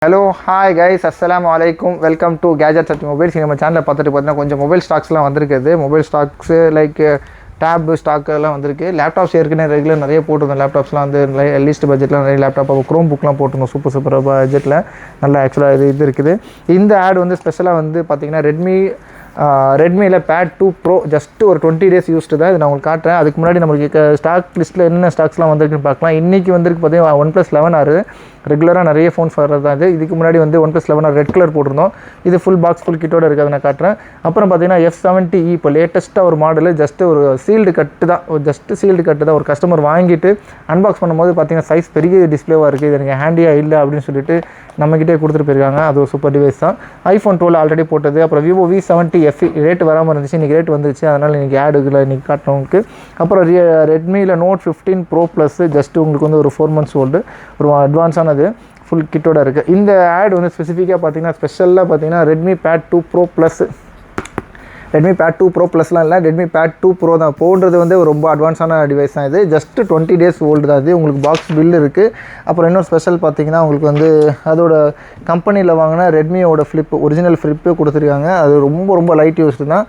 Hello hi guys, அஸ்ஸலாமு அலைக்கும். Welcome to gadgets at mobiles. நம்ம சேனலில் பார்த்துட்டு பார்த்தீங்கன்னா கொஞ்சம் மொபைல் ஸ்டாக்ஸ்லாம் வந்திருக்குது. Mobile stocks like tab stock எல்லாம் வந்திருக்கு. லேப்டாப்ஸ் ஏற்கனவே ரெகுலர் நிறைய போட்டிருந்தோம். லேப்டாப்ஸ்லாம் வந்து லீஸ்ட் பட்ஜெட்டில் நிறைய லேப்டாப் க்ரோம் புக்லாம் போட்டிருந்தோம். சூப்பர் பட்ஜெட்டில் நல்லா ஆக்சுவலாக இது இருக்குது. இந்த ஆட் வந்து ஸ்பெஷலாக வந்து பார்த்திங்கன்னா ரெட்மியில் பேட் 2 ப்ரோ ஜஸ்ட்டு ஒரு 20 days யூஸ்டு தான். இது நான் உங்களுக்கு காட்டுறேன். அதுக்கு முன்னாடி நம்மளுக்கு ஸ்டாக் லிஸ்ட்டில் என்னென்ன ஸ்டாக்ஸ்லாம் வந்திருக்குன்னு பார்க்கலாம். இன்றைக்கி வந்துருக்கு பார்த்தீங்கன்னா OnePlus 11R ரெகுலராக நிறைய ஃபோன்ஸ் வர்றது தான் இது. இதுக்கு முன்னாடி வந்து OnePlus 11R ரெட் கலர் போட்டிருந்தோம். இது ஃபுல் பாக்ஸ் ஃபுல் கிட்டோட இருக்குது, அதை நான் காட்டுறேன். அப்புறம் பார்த்தீங்கன்னா F70E இப்போ லேட்டஸ்ட்டாக ஒரு மாடலு, ஜஸ்ட்டு ஒரு சீல்டு கட்டு தான். ஒரு கஸ்டமர் வாங்கிட்டு அன்பாக்ஸ் பண்ணும்போது பார்த்தீங்கன்னா சைஸ் பெரிய டிஸ்பிளேவாக இருக்குது. இது எனக்கு ஹேண்டியாக இல்லை அப்படின்னு சொல்லிட்டு நம்மக்கிட்டே கொடுத்துட்டு போயிருக்காங்க. அது ஒரு சூப்பர் டிவைஸ் தான். iPhone 12 ஆல்ரெடி போட்டது. அப்புறம் Vivo V70 FE ரேட் வராமல் இருந்துச்சு, இன்றைக்கி ரேட் வந்துச்சு. அதனால் இன்றைக்கி ஆடுகளை இன்றைக்கி காட்டுறவங்களுக்கு. அப்புறம் ரெட்மியில் Note 15 Pro Plus ஜஸ்ட்டு உங்களுக்கு வந்து ஒரு 4 months ஓல்டு, ஒரு அட்வான்ஸானது ஃபுல் கிட்டோட இருக்குது. இந்த ஆட் வந்து ஸ்பெசிஃபிக்காக பார்த்தீங்கன்னா ஸ்பெஷலாக பார்த்தீங்கன்னா Redmi pad 2 Pro Plus, Redmi pad 2 Pro Plusலாம் இல்லை, ரெட்மி பேட் 2 Pro தான். போன்றது வந்து ரொம்ப அட்வான்ஸான டிவைஸ் தான் இது. ஜஸ்ட்டு 20 days ஓல்டு தான் இது. உங்களுக்கு பாக்ஸ் பில் இருக்குது. அப்புறம் இன்னொரு ஸ்பெஷல் பார்த்தீங்கன்னா உங்களுக்கு வந்து அதோட கம்பெனியில் வாங்கினா ரெட்மியோட ஒரிஜினல் ஃப்ளிப்பு கொடுத்துருக்காங்க. அது ரொம்ப லைட் யூஸ்டு தான்,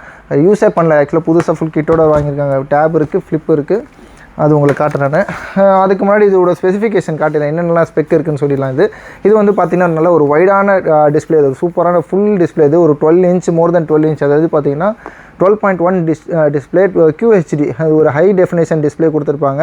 யூஸே பண்ணல. ஆக்சுவலாக புதுசாக ஃபுல் கிட்டோட வாங்கியிருக்காங்க. டேப் இருக்குது, ஃப்ளிப் இருக்குது. அது உங்களுக்கு காட்டுறேன். அதுக்கு முன்னாடி இதோட ஸ்பெசிஃபிகேஷன் காட்டுறேன், என்னென்னலாம் ஸ்பெக் இருக்குன்னு சொல்லிடலாம். இது வந்து பார்த்திங்கன்னா நல்ல ஒரு வைடான டிஸ்பிளே, அது ஒரு சூப்பரான ஃபுல் டிஸ்பிளே. இது ஒரு 12 inch, மோர் தென் 12 inch. அதாவது பார்த்திங்கன்னா 12.1 டிஸ்பிளே QHD, அது ஒரு ஹை டெஃபினேஷன் டிஸ்பிளே கொடுத்துருப்பாங்க.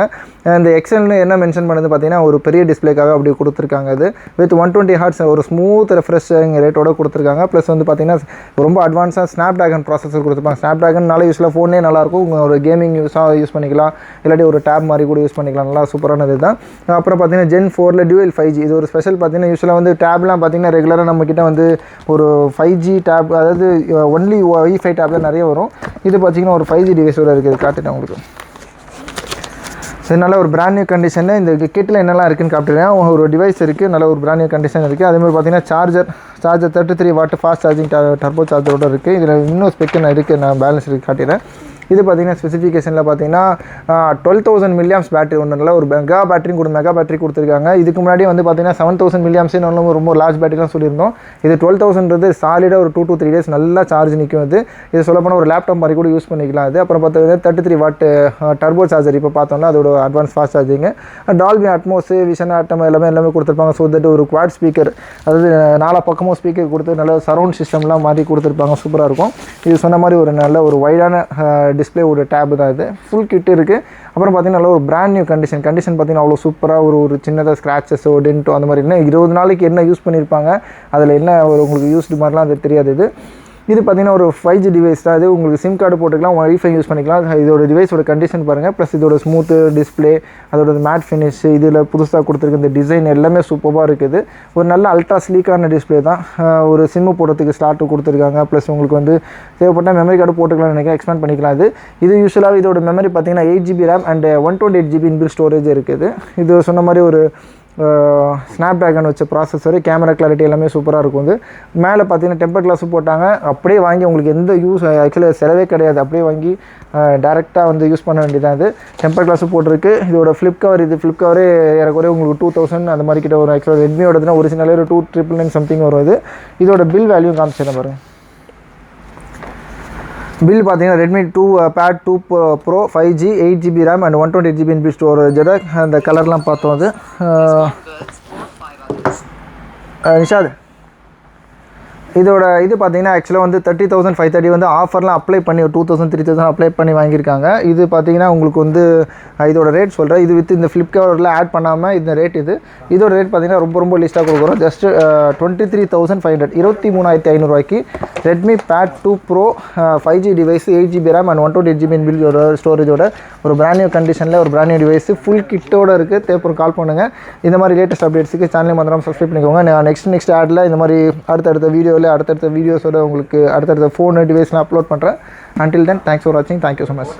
இந்த எக்ஸல்னு என்ன மென்ஷன் பண்ணுது பார்த்திங்கன்னா ஒரு பெரிய டிஸ்பிளேக்காக அப்படி கொடுத்துருக்காங்க. அது வித் 120 Hz ஒரு ஸ்மூத் ரெஃப்ரெஷிங் ரேட்டோட கொடுத்துருக்காங்க. ப்ளஸ் வந்து பார்த்திங்கன்னா ரொம்ப அட்வான்ஸாக ஸ்னாப்ட்ராகன் ப்ராசஸர் கொடுத்துருப்பாங்க. ஸ்னாப்ட்ராகன்னால யூஸ்வலாக ஃபோனே நல்லாயிருக்கும். உங்கள் ஒரு கேமிங் யூஸ் பண்ணிக்கலாம், இல்லாட்டி ஒரு டேப் மாதிரி கூட யூஸ் பண்ணிக்கலாம். நல்லா சூப்பரானது தான். அப்புறம் பார்த்திங்கன்னா Gen 4ல் Dual 5G. இது ஒரு ஸ்பெஷல் பார்த்திங்கன்னா யூஸ்வலாக வந்து டேப்லாம் பார்த்திங்கன்னா ரெகுலராக நம்மக்கிட்ட வந்து ஒரு 5G டேப், அதாவது ஒன்லி Wi-Fi டேப்லாம் நிறைய வரும். இது பார்த்திங்கன்னா ஒரு 5G டிவைஸோடு இருக்குது. காட்டுட்டேன் உங்களுக்கு. சரி, நல்ல ஒரு பிராண்ட் நியூ கண்டிஷனில் இந்த கிட்டில் என்னெல்லாம் இருக்குதுன்னு காட்டுறேன். ஒரு டிவைஸ் இருக்குது, நல்ல ஒரு பிராண்ட் நியூ கண்டிஷன் இருக்குது. அதேமாதிரி பார்த்திங்கன்னா charger 33 watt fast charging turbo சார்ஜரோடு இருக்குது. இதில் இன்னும் ஸ்பெக்கு நான் இருக்குது, நான் பேலன்ஸ் இருக்குது காட்டுறேன். இது பார்த்திங்கன்னா ஸ்பெசிஃபிகேஷனில் பார்த்திங்கன்னா 12,000 mAh பேட்டரி, ஒன்று நல்ல ஒரு மெகா பேட்டரி கொடுத்துருக்காங்க. இதுக்கு முன்னாடி வந்து பார்த்திங்கன்னா 7,000 mAh ரொம்ப லார்ஜ் பேட்டரிலாம் சொல்லியிருந்தோம். இது 12,000ன்றது சாலிடாக ஒரு 2 to 3 days நல்லா சார்ஜ் நிற்கும். இது சொல்லப்போனால் ஒரு லேப்டாப் மாதிரி கூட யூஸ் பண்ணிக்கலாம். அது அப்புறம் பார்த்தீங்கன்னா 33 வாட் டர்போ சார்ஜர் இப்போ பார்த்தோம்னா அதோட advance fast charging. Dolby Atmos, vision ஆட்டம் எல்லாமே கொடுத்துருப்பாங்க. ஸோ தட் ஒரு குவாட் ஸ்பீக்கர், அதாவது 4 பக்கமும் ஸ்பீக்கர் கொடுத்து நல்ல சரௌண்ட் சிஸ்டம்லாம் மாதிரி கொடுத்துருப்பாங்க. சூப்பராக இருக்கும். இது சொன்ன மாதிரி ஒரு நல்ல ஒரு வைடான டிஸ்பிளேவோட டேப் தான் இது. ஃபுல் கிட் இருக்குது. அப்புறம் பார்த்திங்கன்னா நல்ல ஒரு பிராண்ட் நியூ கண்டிஷன் பார்த்திங்கன்னா அவ்வளோ சூப்பராக ஒரு சின்னதாக ஸ்க்ராச்சஸோ டென்ட்டோ அந்த மாதிரி இல்லை. 20 நாளைக்கு என்ன யூஸ் பண்ணியிருப்பாங்க, அதில் என்ன ஒரு உங்களுக்கு யூஸ்டு மாதிரிலாம் அது தெரியாது. இது பார்த்திங்கன்னா ஒரு 5G டிவைஸ் தான். இது உங்களுக்கு சிம் கார்டு போட்டுக்கலாம், Wi-Fi யூஸ் பண்ணிக்கலாம். இதோட டிவைஸோட கண்டிஷன் பாருங்கள். ப்ளஸ் இதோட ஸ்மூத்து டிஸ்பிளே, அதோட மேட் ஃபினிஷ், இதில் புதுசாக கொடுத்துருக்க இந்த டிசைன் எல்லாமே சூப்பராக இருக்குது. ஒரு நல்ல அல்ட்ரா ஸ்லீக்கான டிஸ்பிளே தான். ஒரு சிம்மு போடுறதுக்கு ஸ்லாட்டு கொடுத்துருக்காங்க. ப்ளஸ் உங்களுக்கு வந்து தேவைப்பட்டால் மெமரி கார்டு போட்டுக்கலாம்னு நினைக்கிறேன், எக்ஸ்பேண்ட் பண்ணிக்கலாம். இது யூஸ்வலாக இதோட மெமரி பார்த்திங்கன்னா 8GB RAM and 128GB inbuilt storage இருக்குது. இது சொன்ன மாதிரி ஒரு ஸ்னாப்ட்ராகன் வச்ச ப்ராசஸர், கேமரா கிளாரிட்டி எல்லாமே சூப்பராக இருக்கும். இது மேலே பார்த்தீங்கன்னா டெம்பர் கிளாஸு போட்டாங்க. அப்படியே வாங்கி உங்களுக்கு எந்த யூஸ் ஆக்சுவலாக செலவே கிடையாது, அப்படியே வாங்கி டேரெக்டாக வந்து யூஸ் பண்ண வேண்டியதான். இது டெம்பர் கிளாஸு போட்டிருக்கு. இதோட ஃப்ளிப் கவரே ஏறக்குறைய உங்களுக்கு 2,000 அந்த மாதிரி கிட்ட வரும். ஆக்சுவலாக ரெட்மியோடதுனா ஒரிஜினலே ஒரு 2,999 சம்திங் வரும். இது இதோட பில் வேல்யூ காமிச்சிடறேன் பாருங்கள். பில் பார்த்தீங்கன்னா Redmi pad 2 Pro 5G 8GB RAM and 128GB inbuilt ஸ்டோரேஜோட அந்த கலர்லாம் பார்த்தோம். அது நிஷாத் இதோட இது பார்த்தீங்கன்னா ஆக்சுவலாக வந்து 30,530 வந்து ஆஃபர்லாம் அப்ளை பண்ணி 2,000 3,000 அப்ளை பண்ணி வாங்கியிருக்காங்க. இது பார்த்தீங்கன்னா உங்களுக்கு வந்து இதோட ரேட் சொல்கிறேன். இது வித் இந்த ஃப்ளிப்கார்ட்டில் ஆட் பண்ணாமல் இந்த ரேட் இதோட ரேட் பார்த்தீங்கன்னா ரொம்ப லீஸ்ட்டாக கொடுக்குறோம். Just 23,500 23,500 Redmi pad 2 Pro 5G device 8GB RAM and 128GB inbuilt ஸ்டோரேஜோட ஒரு பிராண்ட் நியூ கண்டிஷனில் ஒரு பிராண்ட் நியூ டிவைஸ் ஃபுல் கிட்டோட இருக்குது. தேவைப்படும் கால் பண்ணுங்கள். இந்த மாதிரி லேட்டஸ்ட் அப்டேட்ஸுக்கு சேனலை மறக்காம சப்ஸ்கிரைப் பண்ணிக்கோங்க. நான் நெக்ஸ்ட் ஆடில் இந்த மாதிரி அடுத்தடுத்த வீடியோஸோட உங்களுக்கு அடுத்தடுத்த ஃபோன் டிவைஸ்லாம் அப்லோட் பண்ணுறேன். Until then, thanks for watching. Thank you so much.